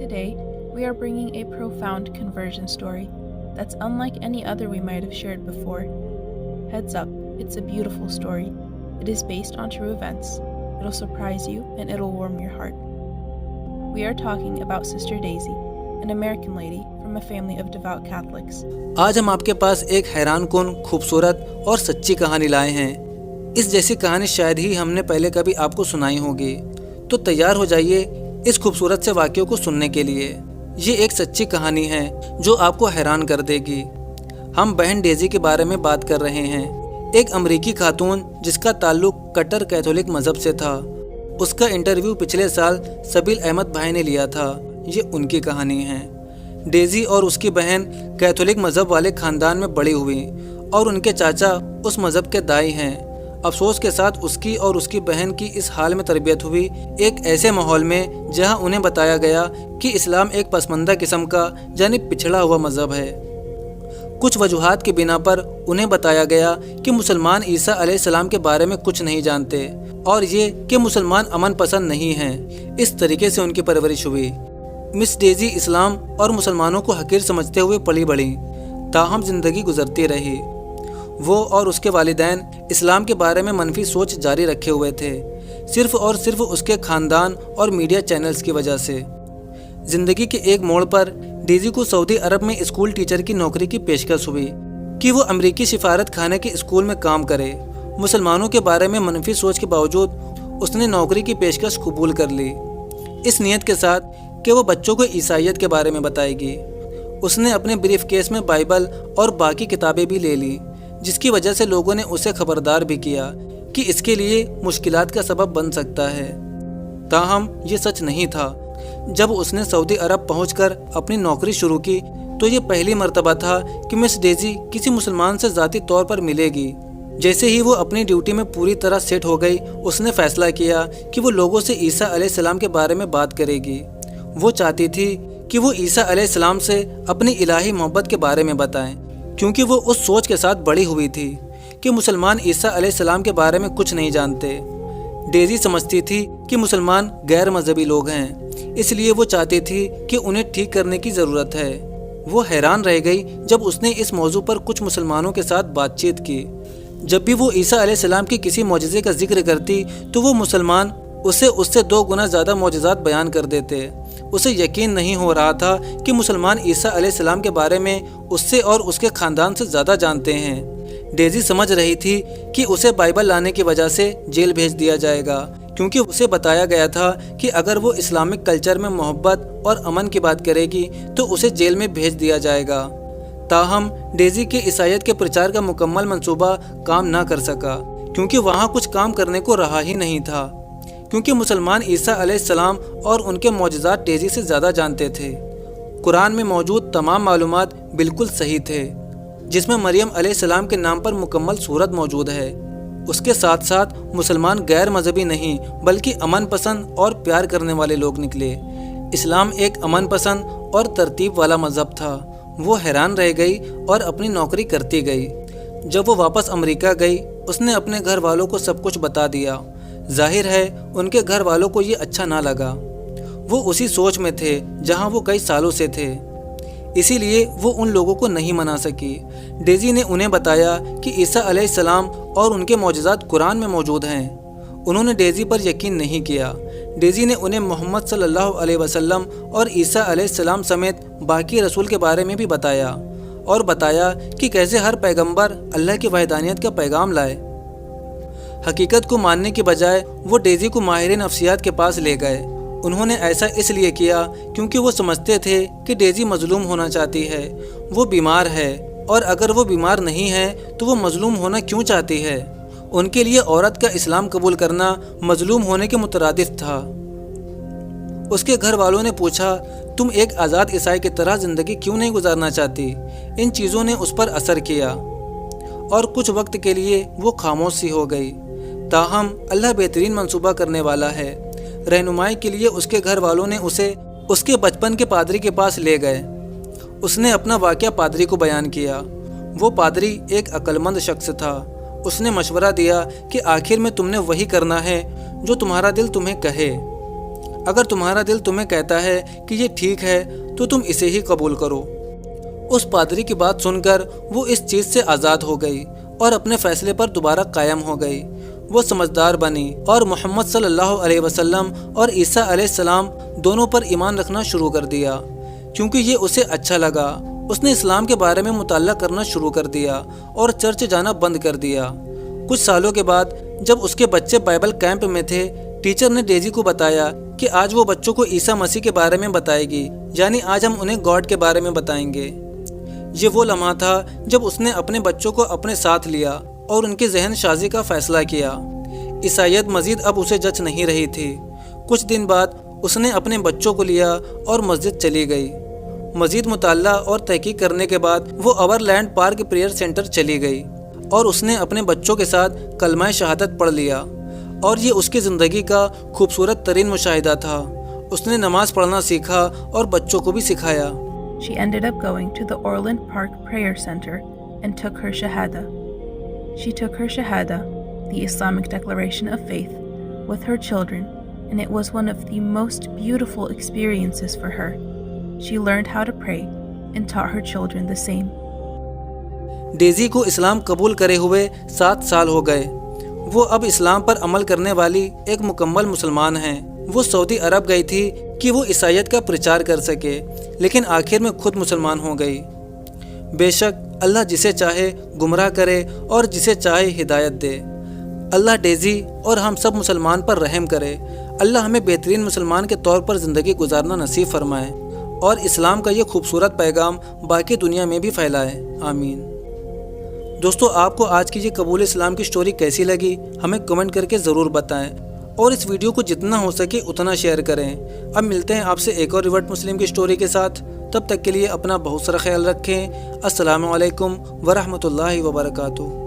Today, we are bringing a profound conversion story that's unlike any other we might have shared before. Heads up, it's a beautiful story. It is based on true events. It'll surprise you and it'll warm your heart. We are talking about Sister Daisy, an American lady from a family of devout Catholics. आज हम आपके पास एक हैरान कुन, खूबसूरत और सच्ची कहानी लाए हैं। इस जैसी कहानी शायद ही हमने पहले कभी आपको सुनाई होगी। तो तैयार हो जाइए इस खूबसूरत से वाक्यों को सुनने के लिए। ये एक सच्ची कहानी है जो आपको हैरान कर देगी। हम बहन डेजी के बारे में बात कर रहे हैं, एक अमेरिकी खातून जिसका ताल्लुक कट्टर कैथोलिक मज़हब से था। उसका इंटरव्यू पिछले साल सबील अहमद भाई ने लिया था। ये उनकी कहानी है। डेजी और उसकी बहन कैथोलिक मज़हब वाले ख़ानदान में बड़ी हुई और उनके चाचा उस मज़हब के दाई हैं। अफसोस के साथ उसकी और उसकी बहन की इस हाल में तरबियत हुई एक ऐसे माहौल में जहां उन्हें बताया गया कि इस्लाम एक पसमंदा किस्म का यानी पिछड़ा हुआ मज़हब है। कुछ वजूहात की बिना पर उन्हें बताया गया कि मुसलमान ईसा अलैहिस्सलाम के बारे में कुछ नहीं जानते और ये कि मुसलमान अमन पसंद नहीं हैं। इस तरीके से उनकी परवरिश हुई। मिस डेजी इस्लाम और मुसलमानों को हकीर समझते हुए पली बढ़ी, ताहम ज़िंदगी गुजरती रही। वो और उसके वालिदैन इस्लाम के बारे में मनफी सोच जारी रखे हुए थे, सिर्फ़ और सिर्फ उसके ख़ानदान और मीडिया चैनल्स की वजह से। ज़िंदगी के एक मोड़ पर डेजी को सऊदी अरब में स्कूल टीचर की नौकरी की पेशकश हुई कि वो अमेरिकी सिफारत खाने के स्कूल में काम करे। मुसलमानों के बारे में मनफी सोच के बावजूद उसने नौकरी की पेशकश कबूल कर ली, इस नीयत के साथ कि वो बच्चों को ईसाइयत के बारे में बताएगी। उसने अपने ब्रीफ केस में बाइबल और बाकी किताबें भी ले ली, जिसकी वजह से लोगों ने उसे खबरदार भी किया कि इसके लिए मुश्किलात का सबब बन सकता है। ताहम ये सच नहीं था। जब उसने सऊदी अरब पहुंचकर अपनी नौकरी शुरू की तो ये पहली मर्तबा था कि मिस डेजी किसी मुसलमान से ज़ाती तौर पर मिलेगी। जैसे ही वो अपनी ड्यूटी में पूरी तरह सेट हो गई, उसने फ़ैसला किया कि वो लोगों से ईसा अलैहिस्सलाम के बारे में बात करेगी। वो चाहती थी कि वो ईसा अलैहिस्सलाम से अपनी इलाही मोहब्बत के बारे में बताएं, क्योंकि वो उस सोच के साथ बड़ी हुई थी कि मुसलमान ईसा अलैहिस्सलाम के बारे में कुछ नहीं जानते। डेजी समझती थी कि मुसलमान गैर मजहबी लोग हैं, इसलिए वो चाहती थी कि उन्हें ठीक करने की ज़रूरत है। वो हैरान रह गई जब उसने इस मौजू पर कुछ मुसलमानों के साथ बातचीत की। जब भी वो ईसा अलैहिस्सलाम की किसी मौजज़े का जिक्र करती तो वो मुसलमान उससे 2 गुना ज़्यादा मौजज़ात बयान कर देते। उसे यकीन नहीं हो रहा था कि मुसलमान ईसा अलैहिस्सलाम के बारे में उससे और उसके ख़ानदान से ज़्यादा जानते हैं। डेजी समझ रही थी कि उसे बाइबल लाने की वजह से जेल भेज दिया जाएगा, क्योंकि उसे बताया गया था कि अगर वो इस्लामिक कल्चर में मोहब्बत और अमन की बात करेगी तो उसे जेल में भेज दिया जाएगा। ताहम डेजी के ईसाइयत के प्रचार का मुकम्मल मंसूबा काम ना कर सका, क्योंकि वहाँ कुछ काम करने को रहा ही नहीं था, क्योंकि मुसलमान ईसा अलैहिस्सलाम और उनके मौजज़ात डेजी से ज़्यादा जानते थे। कुरान में मौजूद तमाम मालूमात बिल्कुल सही थे, जिसमें मरियम अलैहिस्सलाम के नाम पर मुकम्मल सूरत मौजूद है। उसके साथ साथ मुसलमान गैर मजहबी नहीं बल्कि अमन पसंद और प्यार करने वाले लोग निकले। इस्लाम एक अमन पसंद और तरतीब वाला मज़हब था। वो हैरान रह गई और अपनी नौकरी करती गई। जब वो वापस अमेरिका गई, उसने अपने घर वालों को सब कुछ बता दिया। जाहिर है उनके घर वालों को ये अच्छा ना लगा। वो उसी सोच में थे जहाँ वो कई सालों से थे, इसीलिए वो उन लोगों को नहीं मना सकी। डेजी ने उन्हें बताया कि ईसा अलैहिस्सलाम और उनके मौजज़ात कुरान में मौजूद हैं। उन्होंने डेजी पर यकीन नहीं किया। डेजी ने उन्हें मोहम्मद सल्लल्लाहु अलैहि वसल्लम और ईसा अलैहिस्सलाम समेत बाकी रसूल के बारे में भी बताया और बताया कि कैसे हर पैगंबर अल्लाह की वहदानियत का पैगाम लाए। हकीकत को मानने के बजाय वो डेजी को माहिर नफ्सियात के पास ले गए। उन्होंने ऐसा इसलिए किया क्योंकि वो समझते थे कि डेजी मजलूम होना चाहती है। वो बीमार है और अगर वो बीमार नहीं है तो वो मजलूम होना क्यों चाहती है। उनके लिए औरत का इस्लाम कबूल करना मजलूम होने के मुतरादिफ था। उसके घर वालों ने पूछा, तुम एक आज़ाद ईसाई की तरह ज़िंदगी क्यों नहीं गुजारना चाहती। इन चीज़ों ने उस पर असर किया और कुछ वक्त के लिए वो खामोश सी हो गई। ताहम अल्लाह बेहतरीन मंसूबा करने वाला है। रहनुमाई के लिए उसके घर वालों ने उसे उसके बचपन के पादरी के पास ले गए। उसने अपना वाक़या पादरी को बयान किया। वो पादरी एक अक्लमंद शख्स था। उसने मशवरा दिया कि आखिर में तुमने वही करना है जो तुम्हारा दिल तुम्हें कहे। اگر تمہارا دل تمہیں کہتا ہے کہ یہ ٹھیک ہے تو تم اسے ہی قبول کرو۔ اس پادری کی بات سن کر وہ اس چیز سے آزاد ہو گئی اور اپنے فیصلے پر دوبارہ قائم ہو گئی۔ وہ سمجھدار بنی اور محمد صلی اللہ علیہ وسلم اور عیسیٰ علیہ السلام دونوں پر ایمان رکھنا شروع کر دیا کیونکہ یہ اسے اچھا لگا۔ اس نے اسلام کے بارے میں مطالعہ کرنا شروع کر دیا اور چرچ جانا بند کر دیا۔ کچھ سالوں کے بعد جب اس کے بچے بائبل کیمپ میں تھے، ٹیچر نے ڈیزی کو بتایا کہ آج وہ بچوں کو عیسیٰ مسیح کے بارے میں بتائے گی، یعنی آج ہم انہیں گاڈ کے بارے میں بتائیں گے۔ یہ وہ لمحہ تھا جب اس نے اپنے بچوں کو اپنے ساتھ لیا اور ان کی ذہن سازی کا فیصلہ کیا۔ عیسائیت مزید اب اسے جچ نہیں رہی تھی۔ کچھ دن بعد اس نے اپنے بچوں کو لیا اور مسجد چلی گئی۔ مزید مطالعہ اور تحقیق کرنے کے بعد وہ Overland Park prayer centre چلی گئی اور اس نے اپنے بچوں کے ساتھ کلمہ شہادت پڑھ لیا، اور یہ اس کی زندگی کا خوبصورت ترین مشاہدہ تھا۔ اس نے نماز پڑھنا سیکھا اور بچوں کو بھی سکھایا۔ She ended up going to the Orland Park Prayer Center and took her Shahada. She took her Shahada, the Islamic declaration of faith, with her children, and it was one of the most beautiful experiences for her. She learned how to pray and taught her children the same. Dizzy کو اسلام قبول کرے ہوئے 7 سال ہو گئے۔ وہ اب اسلام پر عمل کرنے والی ایک مکمل مسلمان ہیں۔ وہ سعودی عرب گئی تھی کہ وہ عیسائیت کا پرچار کر سکے، لیکن آخر میں خود مسلمان ہو گئی۔ بے شک اللہ جسے چاہے گمراہ کرے اور جسے چاہے ہدایت دے۔ اللہ ڈیزی اور ہم سب مسلمان پر رحم کرے۔ اللہ ہمیں بہترین مسلمان کے طور پر زندگی گزارنا نصیب فرمائے اور اسلام کا یہ خوبصورت پیغام باقی دنیا میں بھی پھیلائے۔ آمین۔ دوستو، آپ کو آج کی یہ قبول اسلام کی سٹوری کیسی لگی ہمیں کمنٹ کر کے ضرور بتائیں، اور اس ویڈیو کو جتنا ہو سکے اتنا شیئر کریں۔ اب ملتے ہیں آپ سے ایک اور ریورٹ مسلم کی سٹوری کے ساتھ، تب تک کے لیے اپنا بہت سارا خیال رکھیں۔ السلام علیکم ورحمۃ اللہ وبرکاتہ۔